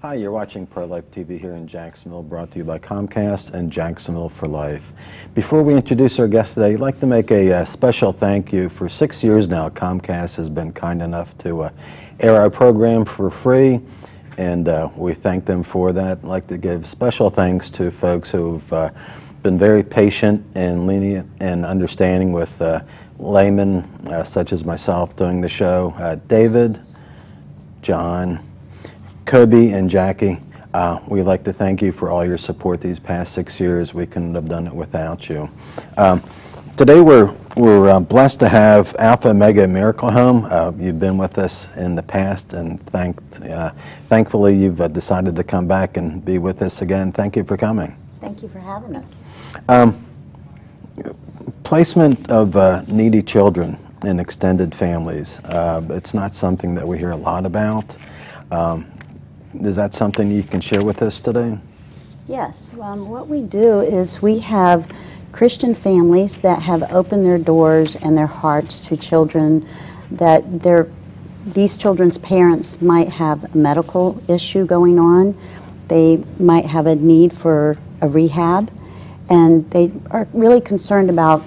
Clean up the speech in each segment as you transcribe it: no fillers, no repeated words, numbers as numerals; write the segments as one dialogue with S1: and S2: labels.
S1: Hi, you're watching Pro-Life TV here in Jacksonville, brought to you by Comcast and Jacksonville For Life. Before we introduce our guest today, I'd like to make a special thank you. For 6 years now, Comcast has been kind enough to air our program for free, and we thank them for that. I'd like to give special thanks to folks who've been very patient and lenient and understanding with laymen such as myself doing the show. David, John, Kobe, and Jackie, we'd like to thank you for all your support these past 6 years. We couldn't have done it without you. Today we're blessed to have AlphaOmega Miracle Home. You've been with us in the past, and thankfully you've decided to come back and be with us again. Thank you for coming.
S2: Thank you for having us.
S1: Placement of needy children in extended families. It's not something that we hear a lot about. Is that something you can share with us today?
S2: Yes. What we do is we have Christian families that have opened their doors and their hearts to children that these children's parents might have a medical issue going on. They might have a need for a rehab, and they are really concerned about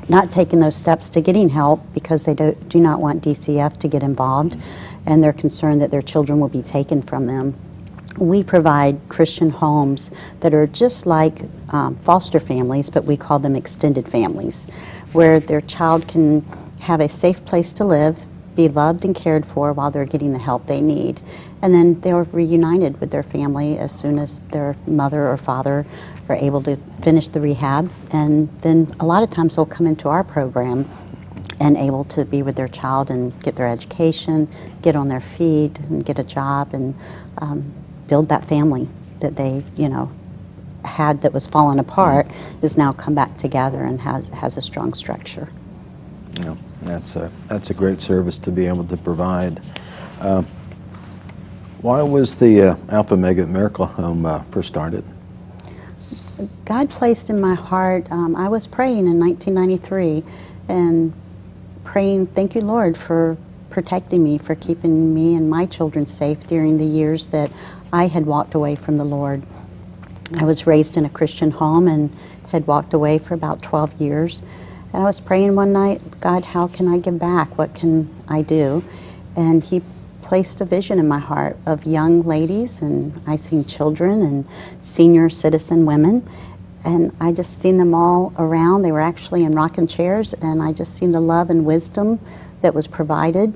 S2: not taking those steps to getting help because they do not want DCF to get involved, and they're concerned that their children will be taken from them. We provide Christian homes that are just like foster families, but we call them extended families, where their child can have a safe place to live, be loved and cared for while they're getting the help they need. And then they're reunited with their family as soon as their mother or father are able to finish the rehab. And then a lot of times they'll come into our program and able to be with their child and get their education, get on their feet, and get a job, and build that family that they, had that was falling apart, is now come back together and has a strong structure.
S1: Yeah, that's a great service to be able to provide. Why was the AlphaOmega Miracle Home first started?
S2: God placed in my heart, I was praying in 1993 and praying, thank you, Lord, for protecting me, for keeping me and my children safe during the years that I had walked away from the Lord. I was raised in a Christian home and had walked away for about 12 years. And I was praying one night, God, how can I give back? What can I do? And He placed a vision in my heart of young ladies, and I seen children and senior citizen women, and I just seen them all around. They were actually in rocking chairs, and I just seen the love and wisdom that was provided.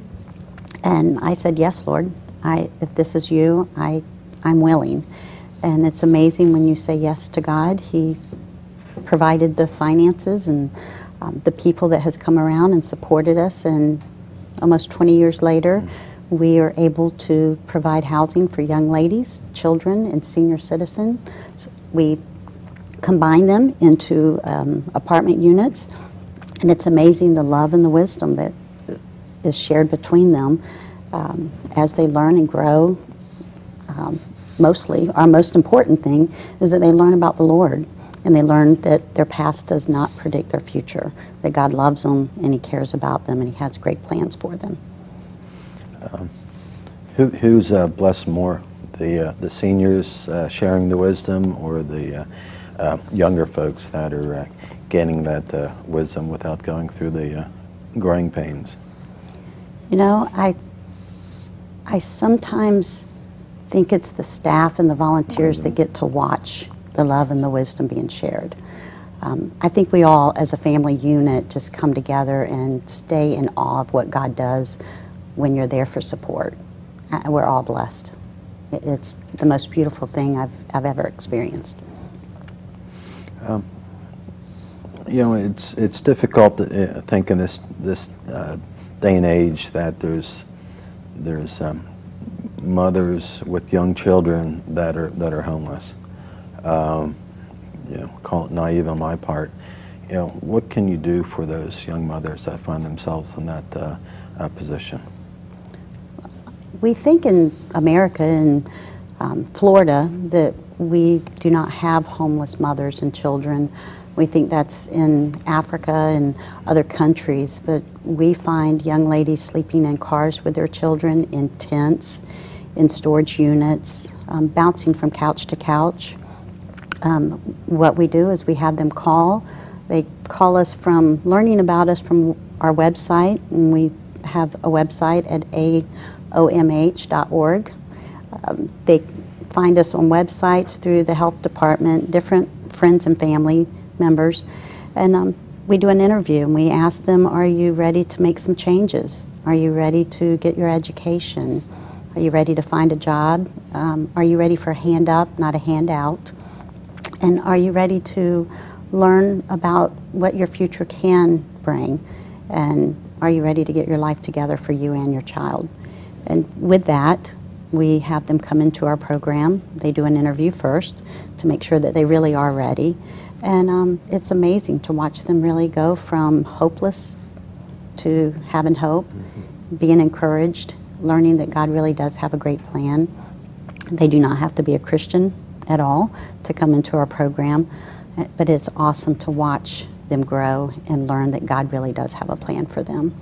S2: And I said, yes, Lord, if this is you, I'm willing. And it's amazing when you say yes to God. He provided the finances and the people that has come around and supported us, and almost 20 years later, we are able to provide housing for young ladies, children, and senior citizens. We combine them into apartment units, and it's amazing the love and the wisdom that is shared between them as they learn and grow. Mostly, our most important thing is that they learn about the Lord, and they learn that their past does not predict their future, that God loves them and He cares about them and He has great plans for them.
S1: Who's blessed more, the seniors sharing the wisdom, or the younger folks that are gaining that wisdom without going through the growing pains?
S2: I sometimes think it's the staff and the volunteers that get to watch the love and the wisdom being shared. I think we all, as a family unit, just come together and stay in awe of what God does when you're there for support. We're all blessed. It's the most beautiful thing I've ever experienced.
S1: It's difficult to think in this day and age that there's mothers with young children that are homeless. Call it naive on my part. What can you do for those young mothers that find themselves in that position?
S2: We think in America and Florida that we do not have homeless mothers and children. We think that's in Africa and other countries, but we find young ladies sleeping in cars with their children, in tents, in storage units, bouncing from couch to couch. What we do is we have them call. They call us from learning about us from our website, and we have a website at AlphaOmega.org. They find us on websites through the health department, different friends and family members, and we do an interview and we ask them, are you ready to make some changes? Are you ready to get your education? Are you ready to find a job? Are you ready for a hand up, not a handout? And are you ready to learn about what your future can bring? And are you ready to get your life together for you and your child? And with that, we have them come into our program. They do an interview first to make sure that they really are ready. And it's amazing to watch them really go from hopeless to having hope, being encouraged, learning that God really does have a great plan. They do not have to be a Christian at all to come into our program, but it's awesome to watch them grow and learn that God really does have a plan for them.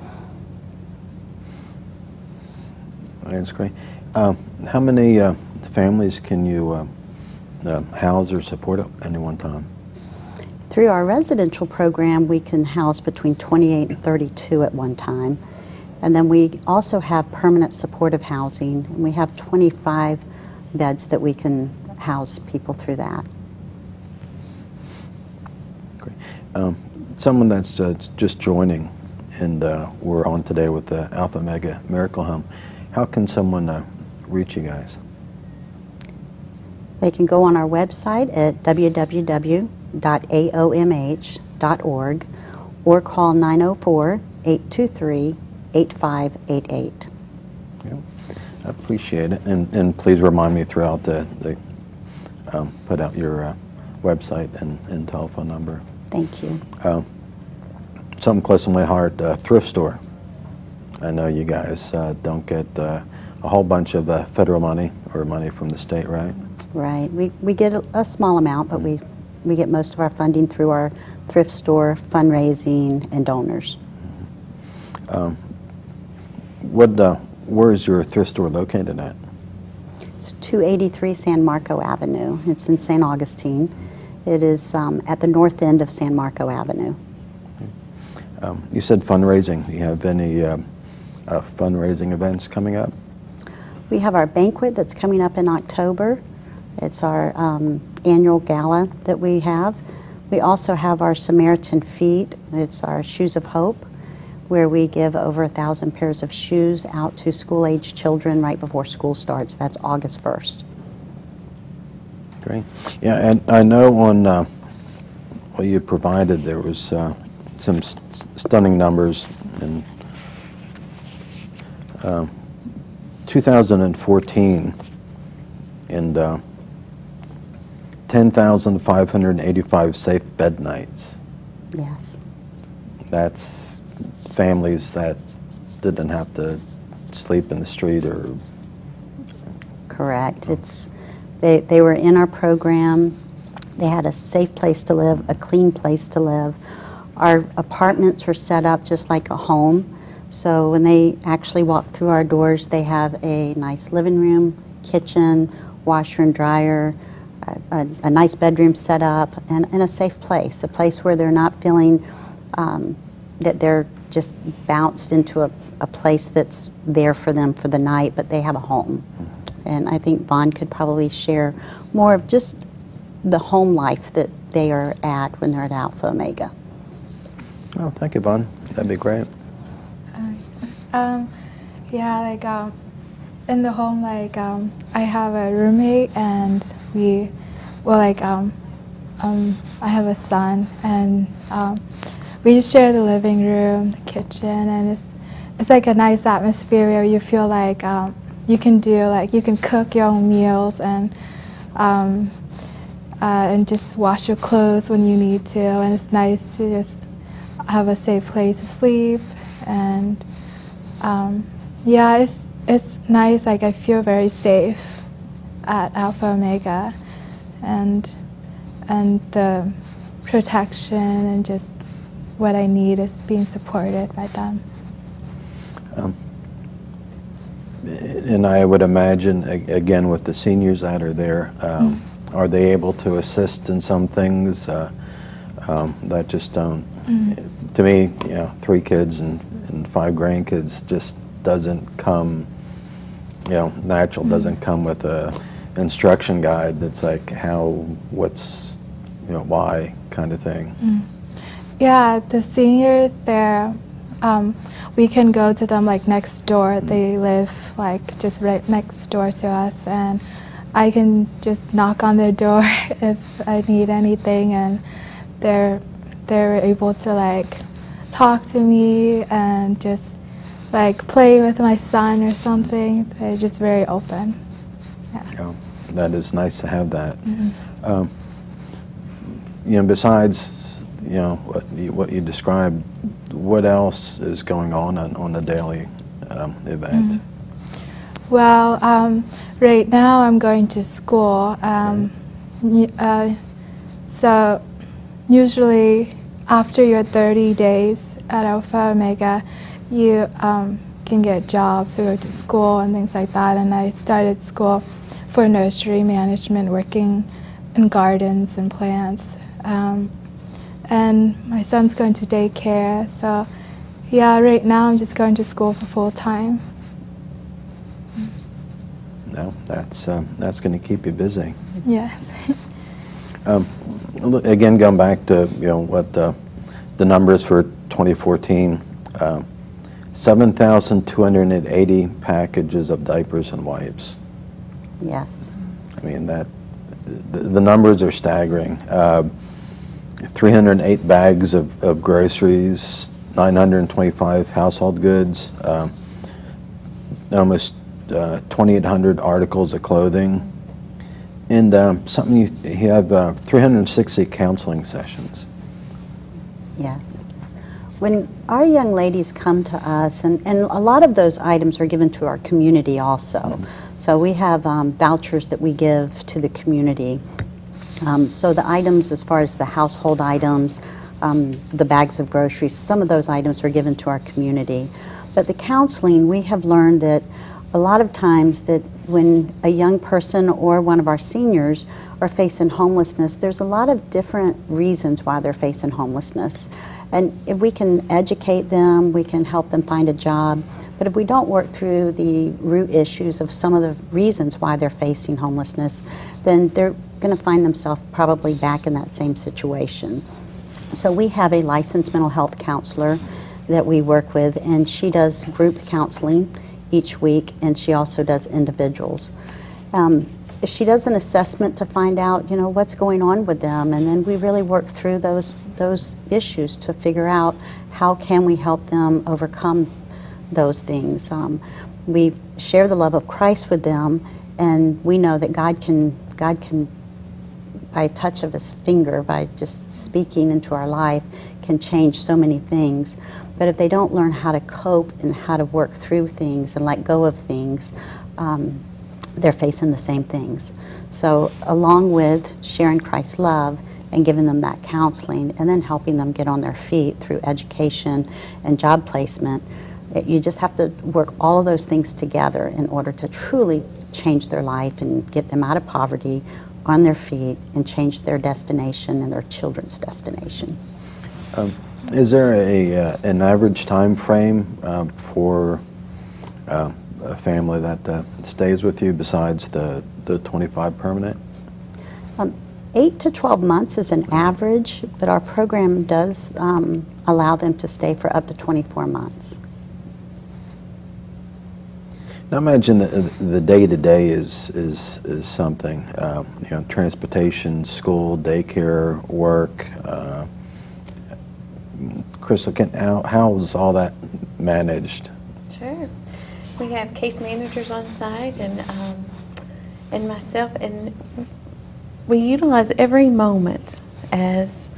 S1: That's great. How many families can you house or support at any one time?
S2: Through our residential program, we can house between 28 and 32 at one time. And then we also have permanent supportive housing. And we have 25 beds that we can house people through that.
S1: Great. Someone that's just joining, and we're on today with the AlphaOmega Miracle Home. How can someone reach you guys?
S2: They can go on our website at www.aomh.org or call 904-823-8588.
S1: Yeah, I appreciate it. And please remind me throughout the put out your website and telephone number.
S2: Thank you.
S1: Something close to my heart, Thrift Store. I know you guys don't get a whole bunch of federal money or money from the state, right?
S2: Right. We get a small amount, but we get most of our funding through our Thrift Store, fundraising, and donors.
S1: Where is your thrift store located at?
S2: It's 283 San Marco Avenue. It's in St. Augustine. It is at the north end of San Marco Avenue.
S1: You said fundraising. Do you have any fundraising events coming up?
S2: We have our banquet that's coming up in October. It's our annual gala that we have. We also have our Samaritan Feet. It's our Shoes of Hope, where we give over 1,000 pairs of shoes out to school-age children right before school starts. That's August 1st.
S1: Great. Yeah, and I know on what you provided there was some stunning numbers in 2014 and 10,585 safe bed nights.
S2: Yes.
S1: That's families that didn't have to sleep in the street or...
S2: Correct. They were in our program. They had a safe place to live, a clean place to live. Our apartments are set up just like a home. So when they actually walk through our doors, they have a nice living room, kitchen, washer and dryer, a nice bedroom set up, and a safe place, a place where they're not feeling that they're just bounced into a place that's there for them for the night, but they have a home. And I think Vaughn could probably share more of just the home life that they are at when they're at AlphaOmega.
S1: Oh, thank you, Vaughn. That'd be great.
S3: Yeah, like in the home, like I have a roommate, and I have a son, and we share the living room, the kitchen, and it's like a nice atmosphere where you feel like you can cook your own meals and just wash your clothes when you need to, and it's nice to just have a safe place to sleep, and yeah, it's nice. Like I feel very safe at AlphaOmega, and the protection and just what I need is being supported by them.
S1: And I would imagine, again, with the seniors that are there, are they able to assist in some things that just don't, to me, 3 kids and 5 grandkids just doesn't come, natural, doesn't come with a instruction guide that's like what's, why kind of thing.
S3: Yeah, the seniors there, we can go to them like next door. They live like just right next door to us, and I can just knock on their door if I need anything, and they're able to like talk to me and just like play with my son or something. They're just very open. Yeah.
S1: That is nice to have that. Besides what you described, what else is going on the daily event?
S3: Well, right now I'm going to school. So usually after your 30 days at AlphaOmega, you can get jobs or go to school and things like that. And I started school for nursery management, working in gardens and plants. And my son's going to daycare, so yeah, right now I'm just going to school for full time.
S1: No, that's going to keep you busy.
S3: Yes.
S1: Again, going back to what the numbers for 2014, 7,280 packages of diapers and wipes.
S2: Yes.
S1: I mean the numbers are staggering. 308 bags of groceries, 925 household goods, almost 2,800 articles of clothing, and something you have 360 counseling sessions.
S2: Yes. When our young ladies come to us, and a lot of those items are given to our community also. So we have vouchers that we give to the community. So the items, as far as the household items, the bags of groceries, some of those items are given to our community. But the counseling, we have learned that a lot of times that when a young person or one of our seniors are facing homelessness, there's a lot of different reasons why they're facing homelessness. And if we can educate them, we can help them find a job. But if we don't work through the root issues of some of the reasons why they're facing homelessness, then they're going to find themselves probably back in that same situation. So we have a licensed mental health counselor that we work with, and she does group counseling each week, and she also does individuals. She does an assessment to find out, what's going on with them, and then we really work through those issues to figure out how can we help them overcome those things. We share the love of Christ with them, and we know that God can, by a touch of His finger, by just speaking into our life, can change so many things. But if they don't learn how to cope and how to work through things and let go of things, they're facing the same things. So along with sharing Christ's love and giving them that counseling and then helping them get on their feet through education and job placement, you just have to work all of those things together in order to truly change their life and get them out of poverty, on their feet, and change their destination and their children's destination.
S1: Is there an average time frame for a family that stays with you besides the 25 permanent?
S2: 8 to 12 months is an average, but our program does allow them to stay for up to 24 months.
S1: Now imagine the day-to-day is something, transportation, school, daycare, work. Crystal, how is all that managed?
S4: Sure. We have case managers on site and myself, and we utilize every moment as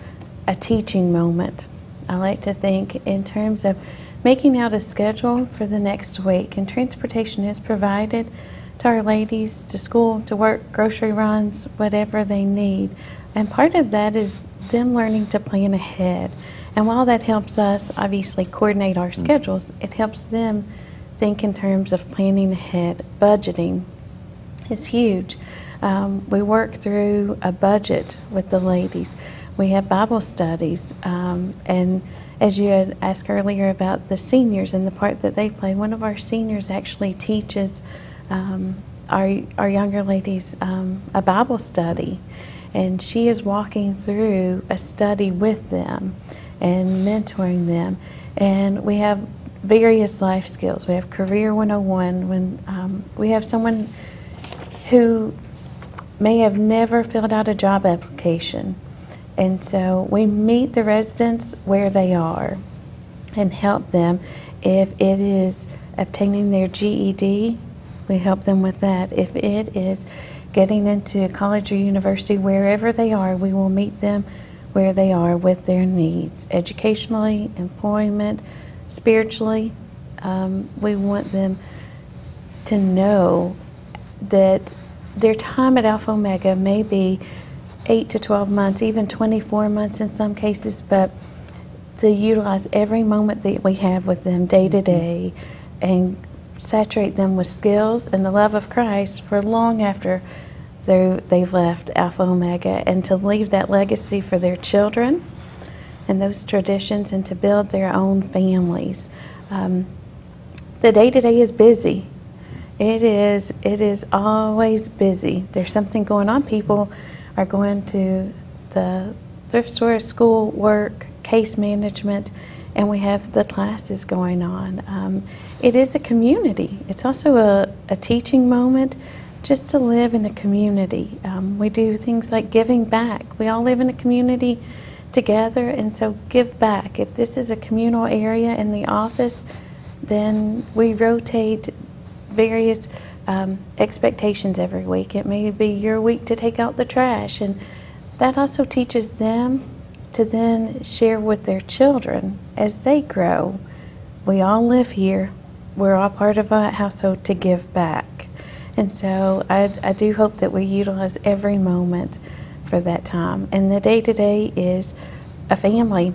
S4: a teaching moment. I like to think in terms of making out a schedule for the next week, and transportation is provided to our ladies to school, to work, grocery runs, whatever they need. And part of that is them learning to plan ahead. And while that helps us obviously coordinate our schedules, it helps them think in terms of planning ahead. Budgeting is huge. We work through a budget with the ladies. We have Bible studies, and as you had asked earlier about the seniors and the part that they play, one of our seniors actually teaches our younger ladies a Bible study, and she is walking through a study with them and mentoring them. And we have various life skills. We have Career 101 when we have someone who may have never filled out a job application. And so we meet the residents where they are and help them. If it is obtaining their GED, we help them with that. If it is getting into college or university, wherever they are, we will meet them where they are with their needs, educationally, employment, spiritually. We want them to know that their time at AlphaOmega may be 8 to 12 months, even 24 months in some cases, but to utilize every moment that we have with them day to day and saturate them with skills and the love of Christ for long after they've left AlphaOmega, and to leave that legacy for their children and those traditions, and to build their own families. The day-to-day is busy. It is always busy. There's something going on. People are going to the thrift store, school, work, case management, and we have the classes going on. It is a community. It's also a teaching moment, just to live in a community. We do things like giving back. We all live in a community together, and so give back. If this is a communal area in the office, then we rotate various expectations every week. It may be your week to take out the trash, and that also teaches them to then share with their children as they grow. We all live here. We're all part of a household to give back. And so I do hope that we utilize every moment for that time. And the day-to-day is a family.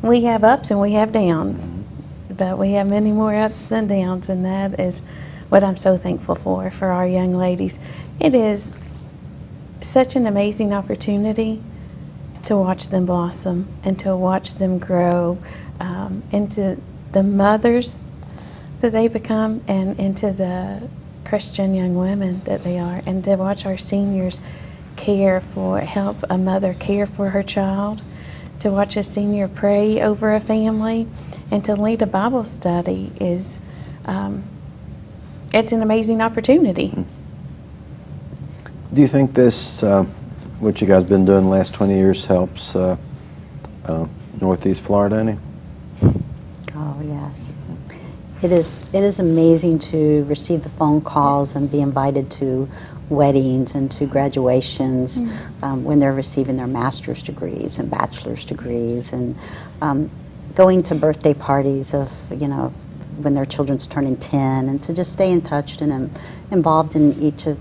S4: We have ups and we have downs, but we have many more ups than downs, and that is what I'm so thankful for our young ladies. It is such an amazing opportunity to watch them blossom and to watch them grow into the mothers that they become and into the Christian young women that they are, and to watch our seniors help a mother care for her child, to watch a senior pray over a family, and to lead a Bible study is it's an amazing opportunity.
S1: Do you think this, what you guys have been doing the last 20 years, helps Northeast Florida any?
S2: Oh, yes. It is amazing to receive the phone calls and be invited to weddings and to graduations when they're receiving their master's degrees and bachelor's degrees, and going to birthday parties of, when their children's turning 10, and to just stay in touch and involved in each of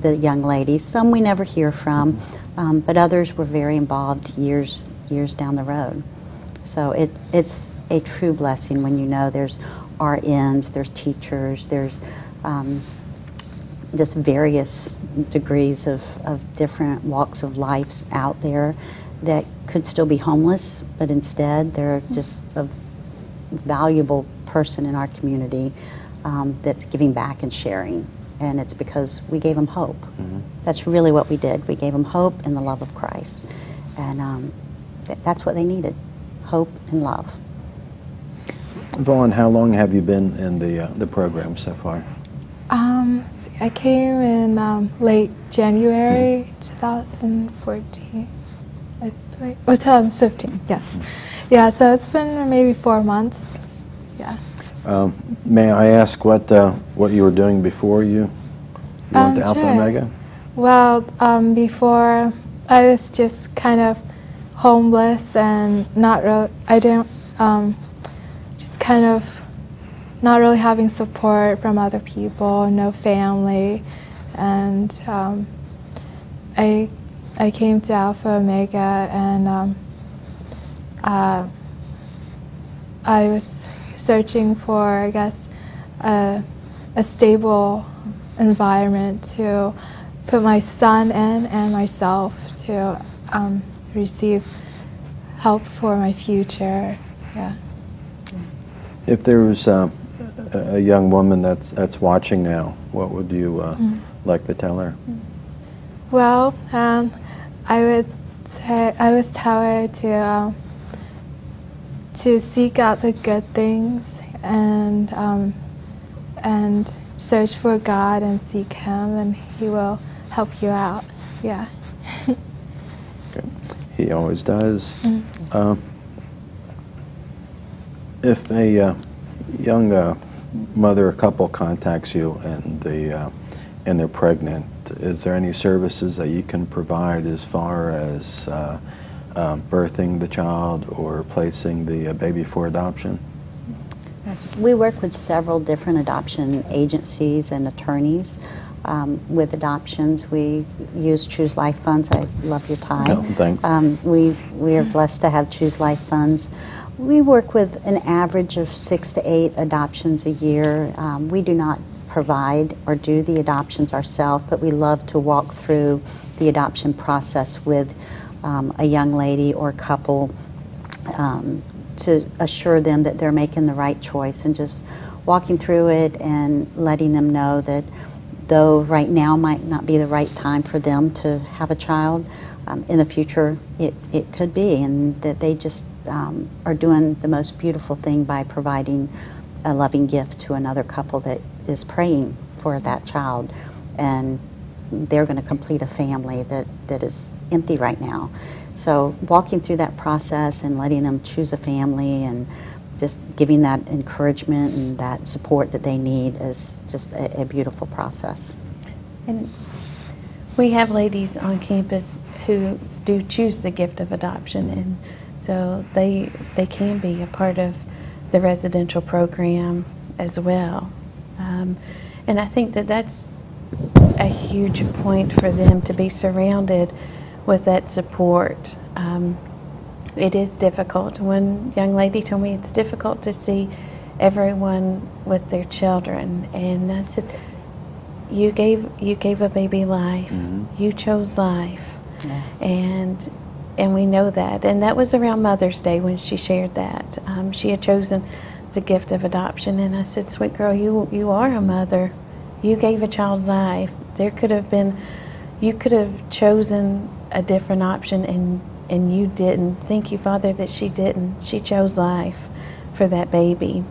S2: the young ladies. Some we never hear from, but others were very involved years down the road. So it's a true blessing when there's RNs, there's teachers, there's just various degrees of different walks of life out there that could still be homeless, but instead they're just a valuable person in our community that's giving back and sharing. And it's because we gave them hope. That's really what we did. We gave them hope and the love of Christ. And that's what they needed, hope and love.
S1: Vaughn, how long have you been in the program so far?
S3: I came in late January 2014, I believe, or 2015, yes. Yeah, so it's been maybe 4 months, yeah.
S1: May I ask what you were doing before you went to AlphaOmega?
S3: Sure. Well, before I was just kind of homeless and not really, just kind of not really having support from other people, no family, and I came to AlphaOmega, and I was searching for, I guess, a stable environment to put my son in and myself to receive help for my future. Yeah.
S1: If there was a young woman that's watching now, what would you like to tell her?
S3: Well, I would tell her to seek out the good things and search for God and seek Him, and He will help you out. Yeah.
S1: Okay. He always does. If a young mother or couple contacts you and they're pregnant, is there any services that you can provide as far as birthing the child or placing the baby for adoption?
S2: Yes, we work with several different adoption agencies and attorneys. With adoptions, we use Choose Life funds. I love your tie.
S1: No, thanks.
S2: We are blessed to have Choose Life funds. We work with an average of 6 to 8 adoptions a year. We do not provide or do the adoptions ourselves, but we love to walk through the adoption process with a young lady or couple to assure them that they're making the right choice, and just walking through it and letting them know that though right now might not be the right time for them to have a child, in the future it could be, and that they just are doing the most beautiful thing by providing a loving gift to another couple that is praying for that child, and they're going to complete a family that is empty right now. So walking through that process and letting them choose a family and just giving that encouragement and that support that they need is just a beautiful process.
S4: And we have ladies on campus who do choose the gift of adoption, and so they can be a part of the residential program as well. And I think that that's a huge point for them, to be surrounded with that support. It is difficult. One young lady told me it's difficult to see everyone with their children, and I said, you gave a baby life. You chose life.
S2: Yes.
S4: And we know that. And that was around Mother's Day when she shared that. She had chosen the gift of adoption, and I said, sweet girl, you are a mother. You gave a child life. There could have been, you could have chosen a different option, and you didn't. Thank you, Father, that she didn't. She chose life for that baby.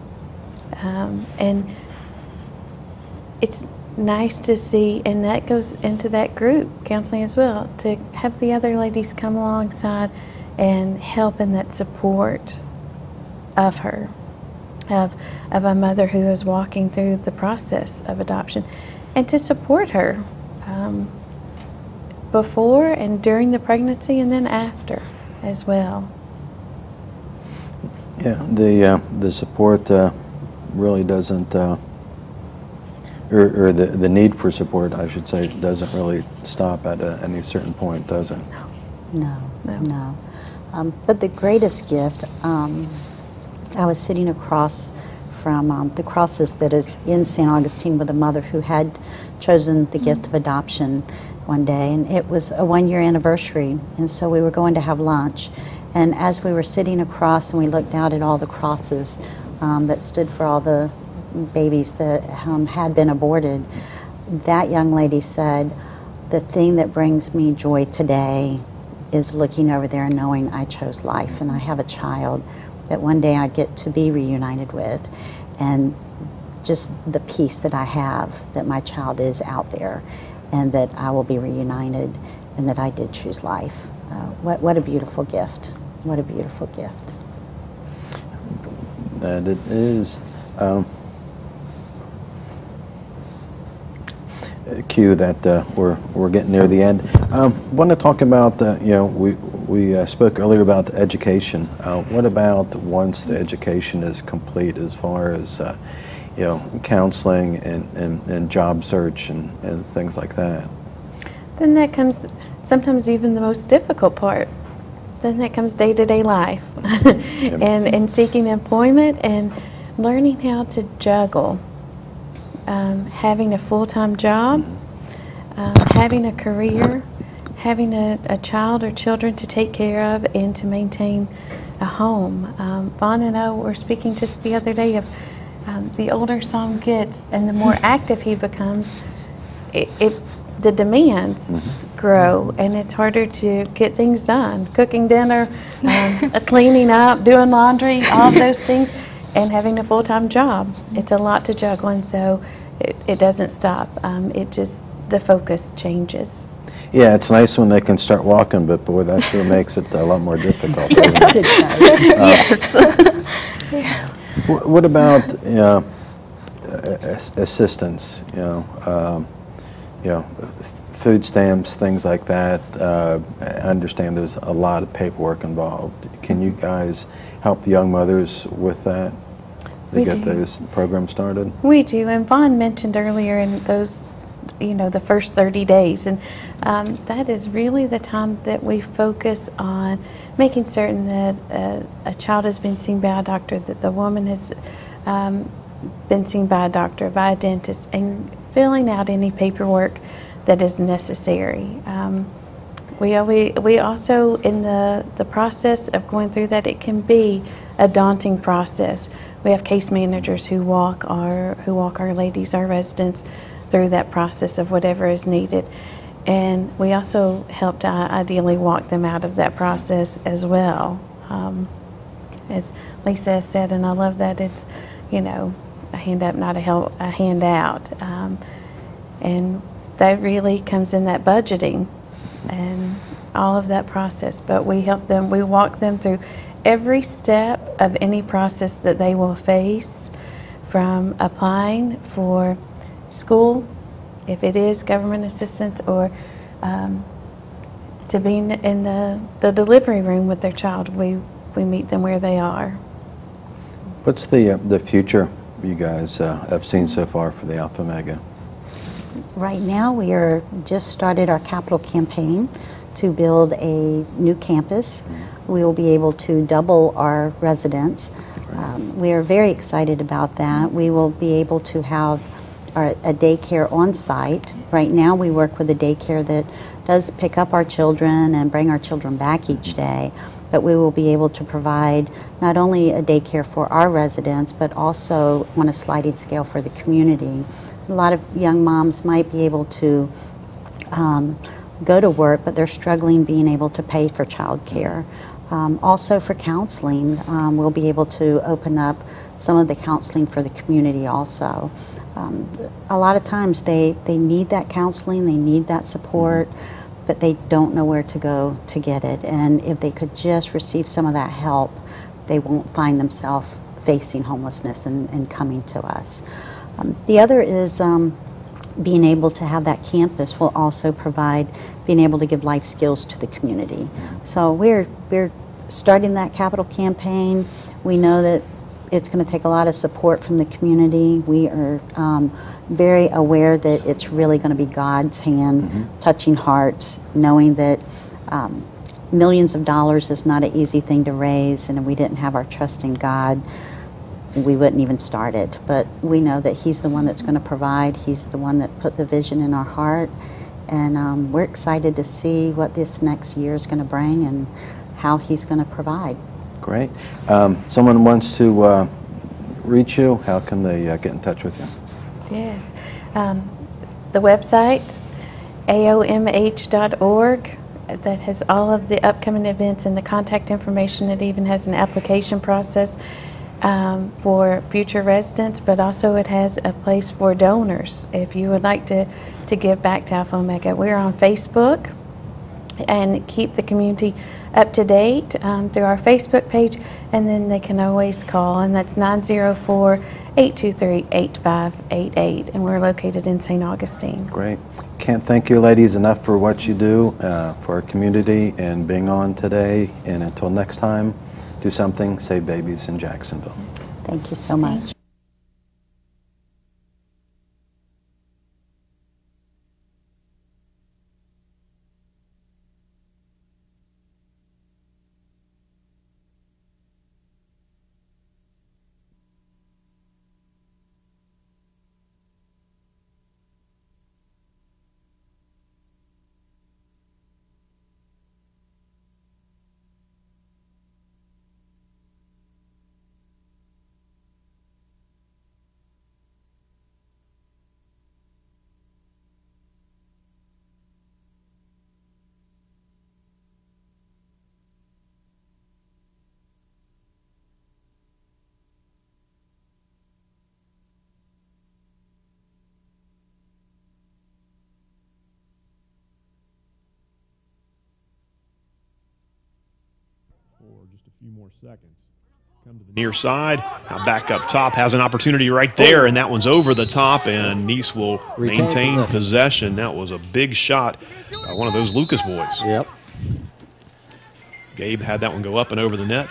S4: And it's nice to see, and that goes into that group counseling as well, to have the other ladies come alongside and help in that support of her, of a mother who is walking through the process of adoption, and to support her before and during the pregnancy, and then after as well.
S1: Yeah, the support really doesn't, or the need for support, I should say, doesn't really stop at any certain point, does it?
S2: No. But the greatest gift, I was sitting across from the crosses that is in St. Augustine with a mother who had chosen the gift of adoption one day, and it was a 1-year anniversary, and so we were going to have lunch, and as we were sitting across and we looked out at all the crosses that stood for all the babies that had been aborted, that young lady said, the thing that brings me joy today is looking over there and knowing I chose life, and I have a child that one day I get to be reunited with, and just the peace that I have that my child is out there and that I will be reunited and that I did choose life. What a beautiful gift. What a beautiful gift.
S1: That it is. Cue that we're getting near the end. Want to talk about we spoke earlier about education. What about once the education is complete, as far as counseling and job search and things like that?
S4: Then that comes sometimes even the most difficult part. Then that comes day-to-day life and seeking employment and learning how to juggle having a full-time job, having a career, having a child or children to take care of, and to maintain a home. Vaughn and I were speaking just the other day of the older Psalm gets and the more active he becomes, the demands grow, and it's harder to get things done. Cooking dinner, cleaning up, doing laundry, all those things, and having a full-time job. It's a lot to juggle, and so it doesn't stop. It just, the focus changes.
S1: Yeah, it's nice when they can start walking, but boy, that sure makes it a lot more difficult.
S4: Yes.
S1: What about assistance? Food stamps, things like that. I understand there's a lot of paperwork involved. Can you guys help the young mothers with that to get those programs started?
S4: We do, and Vaughn mentioned earlier in those, the first 30 days, and that is really the time that we focus on making certain that a child has been seen by a doctor, that the woman has been seen by a doctor, by a dentist, and filling out any paperwork that is necessary. We also, in the process of going through that, it can be a daunting process. We have case managers who walk our ladies, our residents, through that process of whatever is needed. And we also help to ideally walk them out of that process as well. As Lisa has said, and I love that, it's, a hand up, not a hand out. And that really comes in that budgeting and all of that process. But we help them, we walk them through every step of any process that they will face, from applying for school, if it is government assistance, or to being in the delivery room with their child. We meet them where they are.
S1: What's the future you guys have seen so far for the AlphaOmega?
S2: Right now, we are just started our capital campaign to build a new campus. We will be able to double our residents. We are very excited about that. We will be able to have a daycare on site. Right now, we work with a daycare that does pick up our children and bring our children back each day. But we will be able to provide not only a daycare for our residents, but also on a sliding scale for the community. A lot of young moms might be able to go to work, but they're struggling being able to pay for child care. Also for counseling, we'll be able to open up some of the counseling for the community also. A lot of times they need that counseling, they need that support, but they don't know where to go to get it. And if they could just receive some of that help, they won't find themselves facing homelessness and coming to us. The other is being able to have that campus will also provide being able to give life skills to the community. So we're starting that capital campaign. We know that it's going to take a lot of support from the community. We are very aware that it's really going to be God's hand touching hearts, knowing that millions of dollars is not an easy thing to raise, and if we didn't have our trust in God, we wouldn't even start it. But we know that He's the one that's going to provide. He's the one that put the vision in our heart, and we're excited to see what this next year is going to bring and how He's going to provide.
S1: Great. Someone wants to reach you. How can they get in touch with you?
S4: Yes. The website, aomh.org, that has all of the upcoming events and the contact information. It even has an application process for future residents, but also it has a place for donors if you would like to give back to AlphaOmega. We're on Facebook and keep the community up to date through our Facebook page, and then they can always call, and that's 904-823-8588, and we're located in St. Augustine.
S1: Great. Can't thank you ladies enough for what you do for our community and being on today, and until next time, do something, save babies in Jacksonville.
S2: Thank you so much.
S5: few more seconds. Come to the near side. Now back up top, has an opportunity right there, and that one's over the top, and Nice will maintain possession. That was a big shot by one of those Lucas boys.
S6: Yep.
S5: Gabe had that one go up and over the net.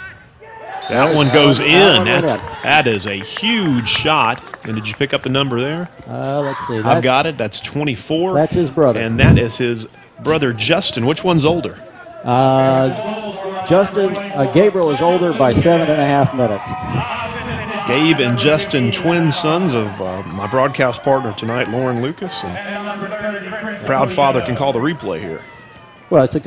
S5: That one goes in. That is a huge shot. And did you pick up the number there?
S6: Let's see.
S5: I've got it. That's 24.
S6: That's his brother.
S5: And that is his brother, Justin. Which one's older?
S6: Gabriel is older by 7.5 minutes.
S5: Gabe and Justin, twin sons of my broadcast partner tonight, Lauren Lucas. And proud father can call the replay here.
S6: Well, it's a good